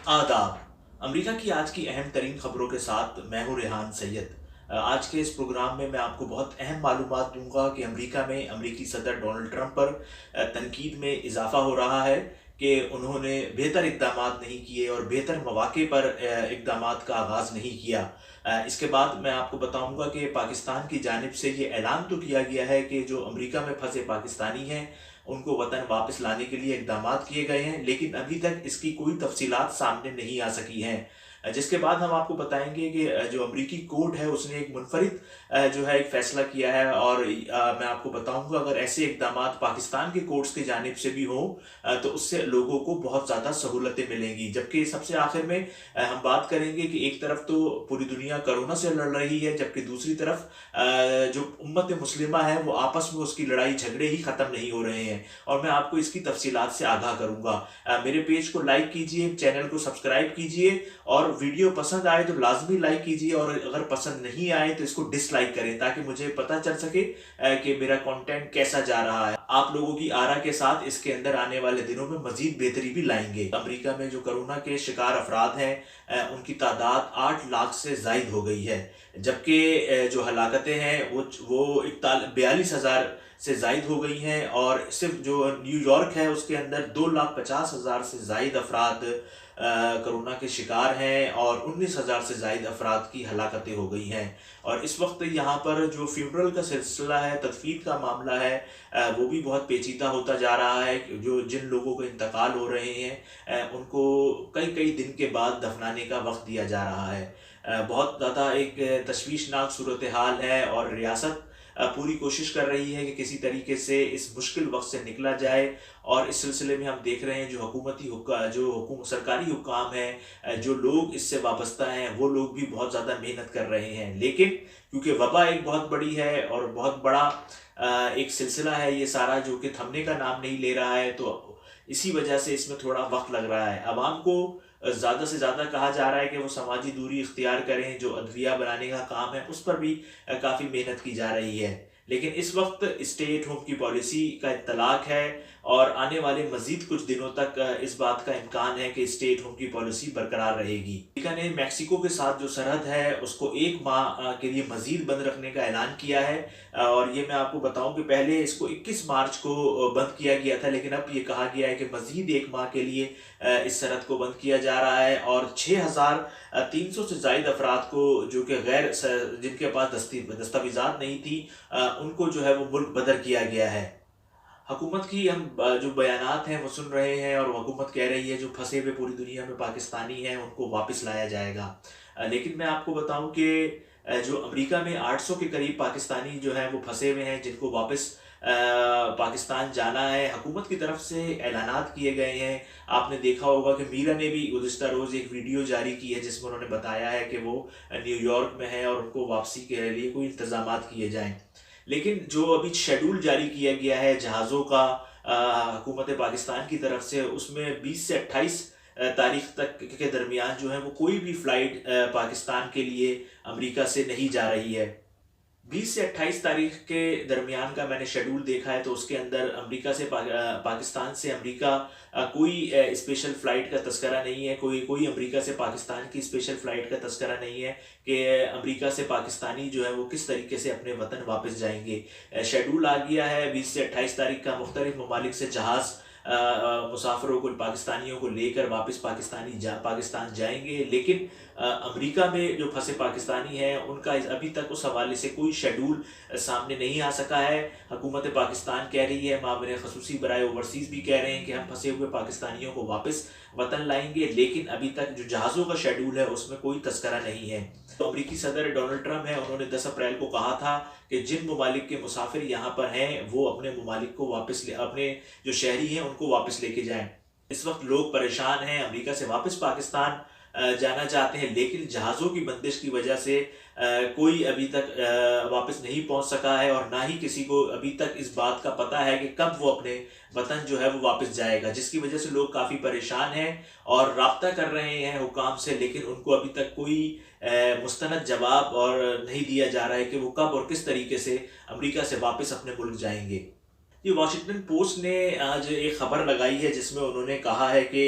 आदाब। अमेरिका की आज की अहम तरीन खबरों के साथ मैं हूँ रेहान सैयद। आज के इस प्रोग्राम में मैं आपको बहुत अहम मालूमात दूंगा कि अमेरिका में अमेरिकी सदर डोनाल्ड ट्रंप पर तनकीद में इजाफा हो रहा है कि उन्होंने बेहतर इक़दाम नहीं किए और बेहतर मौक़े पर इक़दाम का आगाज़ नहीं किया। इसके बाद मैं आपको बताऊंगा कि पाकिस्तान की जानिब से ये ऐलान तो किया गया है कि जो अमेरिका में फंसे पाकिस्तानी हैं उनको वतन वापस लाने के लिए इक़दाम किए गए हैं, लेकिन अभी तक इसकी कोई तफसीलात सामने नहीं आ सकी हैं। जिसके बाद हम आपको बताएंगे कि जो अमरीकी कोर्ट है उसने एक मुनफरिद जो है एक फ़ैसला किया है और मैं आपको बताऊंगा अगर ऐसे इक़दाम पाकिस्तान के कोर्ट्स की जानिब से भी हों तो उससे लोगों को बहुत ज़्यादा सहूलतें मिलेंगी। जबकि सबसे आखिर में हम बात करेंगे कि एक तरफ तो पूरी दुनिया कोरोना से लड़ रही है, जबकि दूसरी तरफ जो उम्मत मुस्लिमा है वो आपस में उसकी लड़ाई झगड़े ही ख़त्म नहीं हो रहे हैं और मैं आपको इसकी तफसीलात से आगाह करूँगा। मेरे पेज को लाइक कीजिए, चैनल को सब्सक्राइब कीजिए और वीडियो पसंद आए तो लाजमी लाइक कीजिए और अगर पसंद नहीं आए तो इसको डिसलाइक करें ताकि मुझे पता चल सके कि मेरा कंटेंट कैसा जा रहा है। आप लोगों की आरा के साथ इसके अंदर आने वाले दिनों में मजीद बेहतरी भी लाएंगे। अमेरिका में जो कोरोना के शिकार अफराद हैं उनकी तादाद 8 लाख से जायद हो गई है, जबकि जो हलाकतें हैं वो 42,000 से जायद हो गई हैं और सिर्फ जो न्यूयॉर्क है उसके अंदर 2,50,000 से जायद अफराद कोरोना के शिकार हैं और 19,000 से जायद अफराद की हलाकतें हो गई हैं। और इस वक्त यहाँ पर जो फ्यूनरल का सिलसिला है, तदफीन का मामला है, वो भी बहुत पेचीदा होता जा रहा है। जो जिन लोगों को इंतकाल हो रहे हैं उनको कई कई दिन के बाद दफनाने का वक्त दिया जा रहा है। बहुत ज़्यादा एक तशवीशनाक सूरत हाल है और रियासत पूरी कोशिश कर रही है कि किसी तरीके से इस मुश्किल वक्त से निकला जाए। और इस सिलसिले में हम देख रहे हैं जो सरकारी हुक्काम हैं, जो लोग इससे वाबस्ता हैं वो लोग भी बहुत ज़्यादा मेहनत कर रहे हैं, लेकिन क्योंकि वबा एक बहुत बड़ी है और बहुत बड़ा एक सिलसिला है ये सारा जो कि थमने का नाम नहीं ले रहा है, तो इसी वजह से इसमें थोड़ा वक्त लग रहा है। अवाम को ज़्यादा से ज़्यादा कहा जा रहा है कि वो समाजी दूरी इख्तियार करें, जो अदविया बनाने का काम है उस पर भी काफ़ी मेहनत की जा रही है। लेकिन इस वक्त स्टे एट होम की पॉलिसी का इत्तलाक है और आने वाले मजीद कुछ दिनों तक इस बात का इम्कान है कि स्टे एट होम की पॉलिसी बरकरार रहेगी। अमेरिका ने मैक्सिको के साथ जो सरहद है उसको 1 माह के लिए मजीद बंद रखने का ऐलान किया है और ये मैं आपको बताऊं कि पहले इसको 21 मार्च को बंद किया गया था, लेकिन अब ये कहा गया है कि मजीद 1 माह के लिए इस सरहद को बंद किया जा रहा है और 6,300 से जायद अफराद को जो कि जिनके पास दस्तावेजात नहीं थी उनको जो है वो मुल्क बदर किया गया है। हुकूमत की हम जो बयानात हैं वो सुन रहे हैं और हुकूमत कह रही है जो फंसे हुए पूरी दुनिया में पाकिस्तानी हैं उनको वापस लाया जाएगा। लेकिन मैं आपको बताऊं कि जो अमेरिका में 800 के करीब पाकिस्तानी जो हैं वो फंसे हुए हैं जिनको वापस पाकिस्तान जाना है। हुकूमत की तरफ से ऐलानात किए गए हैं। आपने देखा होगा कि मीरा ने भी गुज़िश्ता रोज़ एक वीडियो जारी की है जिसमें उन्होंने बताया है कि वो न्यूयॉर्क में है और उनको वापसी के लिए कोई इंतज़ाम किए जाएँ। लेकिन जो अभी शेड्यूल जारी किया गया है जहाज़ों का हुकूमत पाकिस्तान की तरफ से, उसमें 20 से 28 तारीख तक के दरमियान जो है वो कोई भी फ़्लाइट पाकिस्तान के लिए अमेरिका से नहीं जा रही है। 20 से 28 तारीख के दरमियान का मैंने शेड्यूल देखा है तो उसके अंदर अमेरिका से पाकिस्तान से अमेरिका कोई स्पेशल फ़्लाइट का तस्करा नहीं है, कोई अमेरिका से पाकिस्तान की स्पेशल फ़्लाइट का तस्करा नहीं है कि अमेरिका से पाकिस्तानी जो है वो किस तरीके से अपने वतन वापस जाएंगे। शेड्यूल आ गया है 20 से 28 तारीख का, मुख्तलिफ ममालिक से जहाज़ मुसाफिरों को, पाकिस्तानियों को लेकर वापस पाकिस्तान जाएंगे। लेकिन अमेरिका में जो फंसे पाकिस्तानी हैं उनका अभी तक उस हवाले से कोई शेड्यूल सामने नहीं आ सका है। हुकूमत पाकिस्तान कह रही है, मामले खसूसी बराए ओवरसीज़ भी कह रहे हैं कि हम फंसे हुए पाकिस्तानियों को वापस वतन लाएंगे, लेकिन अभी तक जो जहाज़ों का शेड्यूल है उसमें कोई तस्करा नहीं है। तो अमेरिकी सदर डोनाल्ड ट्रंप है, उन्होंने 10 अप्रैल को कहा था कि जिन ममालिक के मुसाफिर यहाँ पर हैं वो अपने ममालिक को अपने जो शहरी हैं उनको वापस लेके जाएं। इस वक्त लोग परेशान हैं, अमेरिका से वापस पाकिस्तान जाना चाहते हैं, लेकिन जहाज़ों की बंदिश की वजह से कोई अभी तक वापस नहीं पहुंच सका है और ना ही किसी को अभी तक इस बात का पता है कि कब वो अपने वतन जो है वो वापस जाएगा, जिसकी वजह से लोग काफ़ी परेशान हैं और राब्ता कर रहे हैं हुकाम से, लेकिन उनको अभी तक कोई मुस्तनद जवाब और नहीं दिया जा रहा है कि वो कब और किस तरीके से अमेरिका से वापस अपने मुल्क जाएंगे। ये वॉशिंगटन पोस्ट ने आज एक खबर लगाई है जिसमें उन्होंने कहा है कि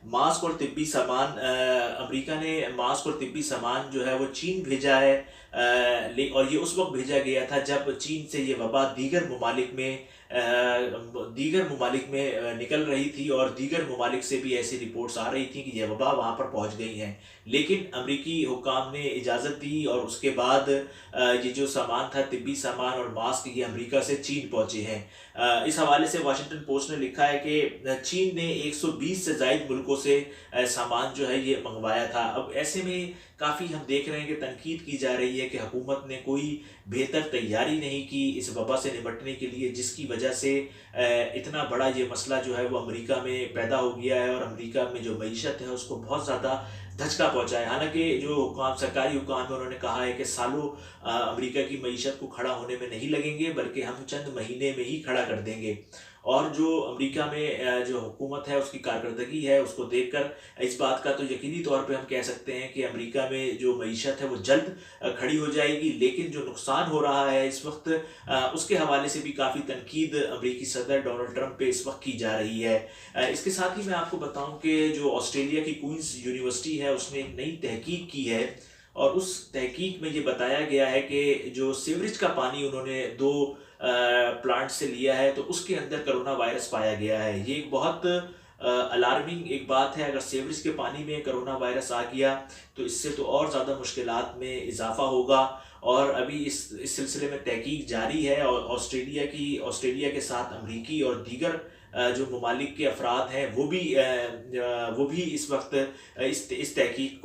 मास्क और तिब्बी सामान अमेरिका ने मास्क और तिब्बी सामान जो है वो चीन भेजा है। और ये उस वक्त भेजा गया था जब चीन से ये वबा दीगर ममालिक में निकल रही थी, और दीगर ममालिक से भी ऐसी रिपोर्ट्स आ रही थी कि ये वबा वहाँ पर पहुँच गई हैं। लेकिन अमेरिकी हुक्काम ने इजाज़त दी और उसके बाद ये जो सामान था, तिब्बी सामान और मास्क, ये अमेरिका से चीन पहुँचे हैं। इस हवाले से वाशिंगटन पोस्ट ने लिखा है कि चीन ने 120 से ज़ायद मुल्कों से सामान जो है ये मंगवाया था। अब ऐसे में काफ़ी हम देख रहे हैं कि तनकीद की जा रही है कि हुकूमत ने कोई बेहतर तैयारी नहीं की इस वबा से निपटने के लिए, जिसकी वजह से इतना बड़ा ये मसला जो है वो अमेरिका में पैदा हो गया है और अमेरिका में जो मईशत है उसको बहुत ज़्यादा धचका पहुंचा है। हालांकि जो हुकाम सरकारी हुकाम है उन्होंने कहा है कि सालों अमेरिका की मईशत को खड़ा होने में नहीं लगेंगे, बल्कि हम चंद महीने में ही खड़ा कर देंगे। और जो अमेरिका में जो हुकूमत है उसकी कारकर्दगी है उसको देखकर इस बात का तो यकीनी तौर पे हम कह सकते हैं कि अमेरिका में जो मईशत है वो जल्द खड़ी हो जाएगी। लेकिन जो नुकसान हो रहा है इस वक्त, उसके हवाले से भी काफ़ी तनकीद अमेरिकी सदर डोनाल्ड ट्रंप पे इस वक्त की जा रही है। इसके साथ ही मैं आपको बताऊं कि जो ऑस्ट्रेलिया की क्वींस यूनिवर्सिटी है उसने एक नई तहकीक की है, और उस तहकीक में ये बताया गया है कि जो सीवरेज का पानी उन्होंने दो प्लांट से लिया है तो उसके अंदर कोरोना वायरस पाया गया है। ये एक बहुत अलार्मिंग एक बात है। अगर सीवरेज के पानी में कोरोना वायरस आ गया तो इससे तो और ज़्यादा मुश्किलात में इजाफा होगा, और अभी इस सिलसिले में तहकीक जारी है। और ऑस्ट्रेलिया के साथ अमरीकी और दीगर जो ममालिक के अफराद हैं वो भी इस वक्त इस तहकीक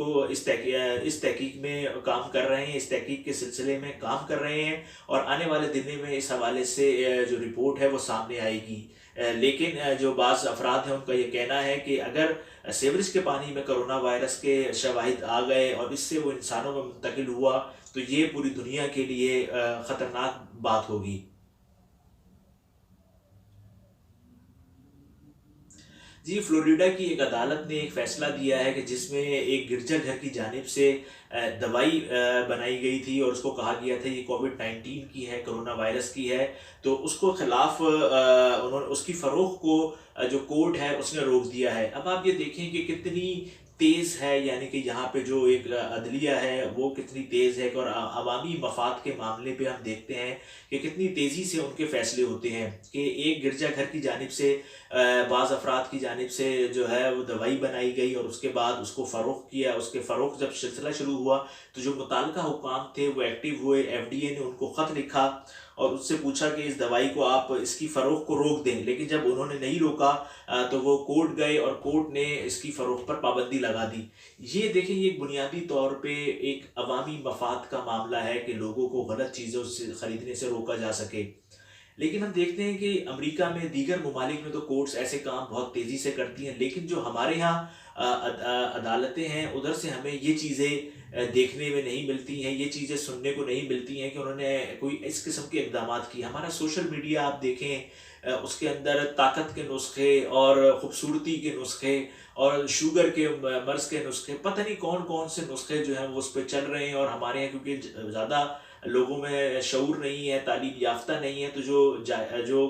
में काम कर रहे हैं, इस तहकीक के सिलसिले में काम कर रहे हैं, और आने वाले दिनों में इस हवाले से जो रिपोर्ट है वो सामने आएगी। लेकिन जो बाज़ अफराद हैं उनका ये कहना है कि अगर सीवरेज के पानी में कोरोना वायरस के शवाहिद आ गए और इससे वो इंसानों में मुंतकिल हुआ तो ये पूरी दुनिया के लिए ख़तरनाक बात होगी। जी, फ्लोरिडा की एक अदालत ने एक फ़ैसला दिया है कि जिसमें एक गिरजाघर की जानिब से दवाई बनाई गई थी और उसको कहा गया था ये कोविड-19 की है, कोरोना वायरस की है, तो उसको खिलाफ उन्होंने उसकी फ़रोख्त को जो कोर्ट है उसने रोक दिया है। अब आप ये देखें कि कितनी तेज़ है, यानी कि यहाँ पे जो एक अदलिया है वो कितनी तेज़ है, और अवामी मफाद के मामले पे हम देखते हैं कि कितनी तेज़ी से उनके फ़ैसले होते हैं कि एक गिरजाघर की जानिब से बाज़ अफराद की जानिब से जो है वो दवाई बनाई गई और उसके बाद उसको फ़रोख्त किया। उसके फ़रोख्त जब सिलसिला शुरू हुआ तो जो मुताल्लिका हुकाम थे वो एक्टिव हुए, एफडीए ने उनको ख़त लिखा और उससे पूछा कि इस दवाई को आप इसकी फ़रोख्त को रोक दें। लेकिन जब उन्होंने नहीं रोका तो वो कोर्ट गए और कोर्ट ने इसकी फ़रोख्त पर पाबंदी लगा दी। ये देखें, ये एक बुनियादी तौर पे एक अवामी मफाद का मामला है कि लोगों को गलत चीज़ों से ख़रीदने से रोका जा सके। लेकिन हम देखते हैं कि अमेरिका में दीगर ममालिक में तो कोर्ट्स ऐसे काम बहुत तेज़ी से करती हैं, लेकिन जो हमारे यहाँ अदालतें हैं उधर से हमें ये चीज़ें देखने में नहीं मिलती हैं, ये चीज़ें सुनने को नहीं मिलती हैं कि उन्होंने कोई इस किस्म के इक़दामात किए। हमारा सोशल मीडिया आप देखें, उसके अंदर ताकत के नुस्खे और ख़ूबसूरती के नुस्खे और शुगर के मर्ज़ के नुस्खे, पता नहीं कौन कौन से नुस्खे जो हैं वो उस पर चल रहे हैं। और हमारे यहाँ क्योंकि ज़्यादा लोगों में शऊर नहीं है, तालीम याफ्ता नहीं है, तो जो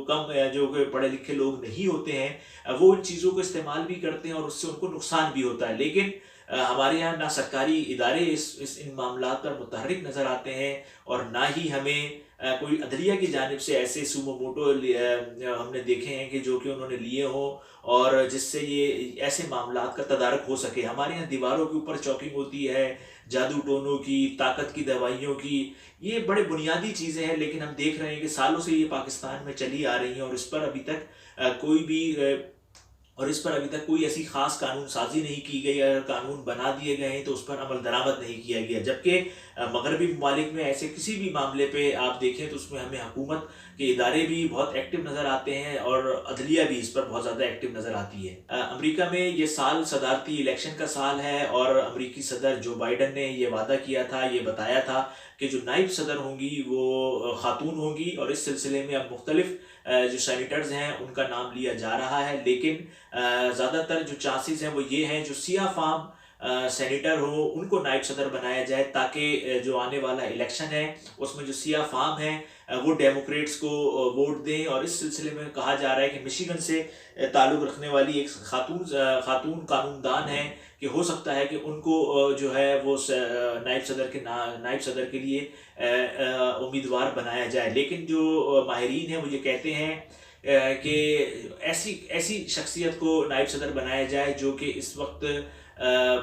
कम जो पढ़े लिखे लोग नहीं होते हैं वो इन चीज़ों को इस्तेमाल भी करते हैं और उससे उनको नुकसान भी होता है। लेकिन हमारे यहाँ ना सरकारी इदारे इन मामलात पर मुतहर्रिक नज़र आते हैं और ना ही हमें कोई अदलिया की जानिब से ऐसे सुमो मोटो हमने देखे हैं कि जो कि उन्होंने लिए हों और जिससे ये ऐसे मामलात का तदारक हो सके। हमारे यहाँ दीवारों के ऊपर चौकिंग होती है, जादू टोनों की, ताकत की दवाइयों की, ये बड़े बुनियादी चीज़ें हैं, लेकिन हम देख रहे हैं कि सालों से ये पाकिस्तान में चली आ रही हैं और इस पर अभी तक कोई ऐसी ख़ास कानून साजी नहीं की गई। अगर कानून बना दिए गए हैं तो उस पर अमल दरामद नहीं किया गया। जबकि मगरबी ममालिक में ऐसे किसी भी मामले पे आप देखें तो उसमें हमें हुकूमत के इदारे भी बहुत एक्टिव नज़र आते हैं और अदलिया भी इस पर बहुत ज़्यादा एक्टिव नज़र आती है। अमेरिका में ये साल सदारती इलेक्शन का साल है और अमेरिकी सदर जो बाइडन ने ये वादा किया था, ये बताया था कि जो नायब सदर होंगी वो ख़ातून होंगी, और इस सिलसिले में अब मुख्तलिफ जो सेनेटर्स हैं उनका नाम लिया जा रहा है। लेकिन ज़्यादातर जो चांसेस हैं वो ये हैं जो सिया फाम सेनेटर हो उनको नायब सदर बनाया जाए, ताकि जो आने वाला इलेक्शन है उसमें जो सिया फाम है वो डेमोक्रेट्स को वोट दें। और इस सिलसिले में कहा जा रहा है कि मिशिगन से ताल्लुक़ रखने वाली एक खातून कानूनदान है कि हो सकता है कि उनको जो है वो नायब सदर के लिए उम्मीदवार बनाया जाए। लेकिन जो माहिरीन हैं वो ये कहते हैं कि ऐसी ऐसी शख्सियत को नायब सदर बनाया जाए जो कि इस वक्त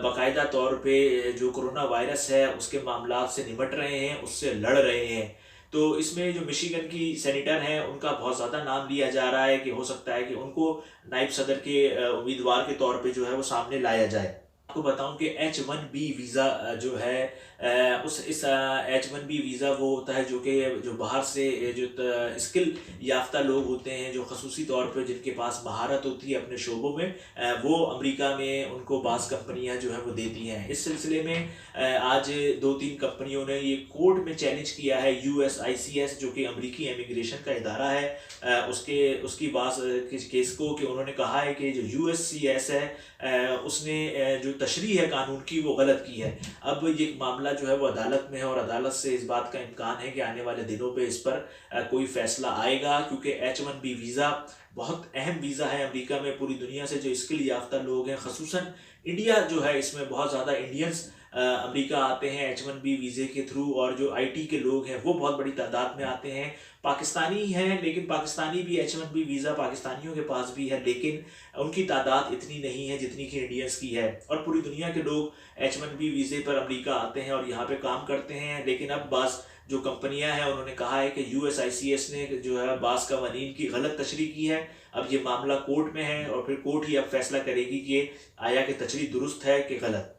बाकायदा तौर पे जो कोरोना वायरस है उसके मामलात से निपट रहे हैं, उससे लड़ रहे हैं। तो इसमें जो मिशिगन की सेनेटर हैं उनका बहुत ज़्यादा नाम लिया जा रहा है कि हो सकता है कि उनको नायब सदर के उम्मीदवार के तौर पे जो है वो सामने लाया जाए। आपको बताऊं कि H1B वीज़ा जो है इस H1B वीज़ा वो होता है जो बाहर से जो स्किल याफ्ता लोग होते हैं, जो खसूसी तौर पर जिनके पास महारत होती है अपने शोबों में, वो अमेरिका में उनको बाज़ कंपनियां जो है वो देती हैं। इस सिलसिले में आज 2-3 कंपनियों ने ये कोर्ट में चैलेंज किया है USICS जो कि अमेरिकी इमिग्रेशन का इदारा है, उसकी केस को, कि उन्होंने कहा है कि जो USCIS है उसने जो तशरीह है कानून की वो गलत की है। अब ये मामला जो है वो अदालत में है और अदालत से इस बात का इम्कान है कि आने वाले दिनों पे इस पर कोई फैसला आएगा, क्योंकि H1B वीज़ा बहुत अहम वीज़ा है अमेरिका में। पूरी दुनिया से जो स्किल याफ्ता लोग हैं, खसूसन इंडिया जो है, इसमें बहुत ज़्यादा इंडियंस अमेरिका आते हैं H1B वीज़े के थ्रू, और जो IT के लोग हैं वो बहुत बड़ी तादाद में आते हैं। पाकिस्तानी हैं, लेकिन पाकिस्तानी भी H1B वीज़ा पाकिस्तानियों के पास भी है, लेकिन उनकी तादाद इतनी नहीं है जितनी कि इंडियंस की है। और पूरी दुनिया के लोग H1B वीज़े पर अमेरिका आते हैं और यहाँ पे काम करते हैं। लेकिन अब बाज़ जो कंपनियां हैं उन्होंने कहा है कि USICS ने जो है बाज़ कवानीन की गलत तशरीह की है। अब ये मामला कोर्ट में है और फिर कोर्ट ही अब फैसला करेगी कि आया कि तशरीह दुरुस्त है कि गलत।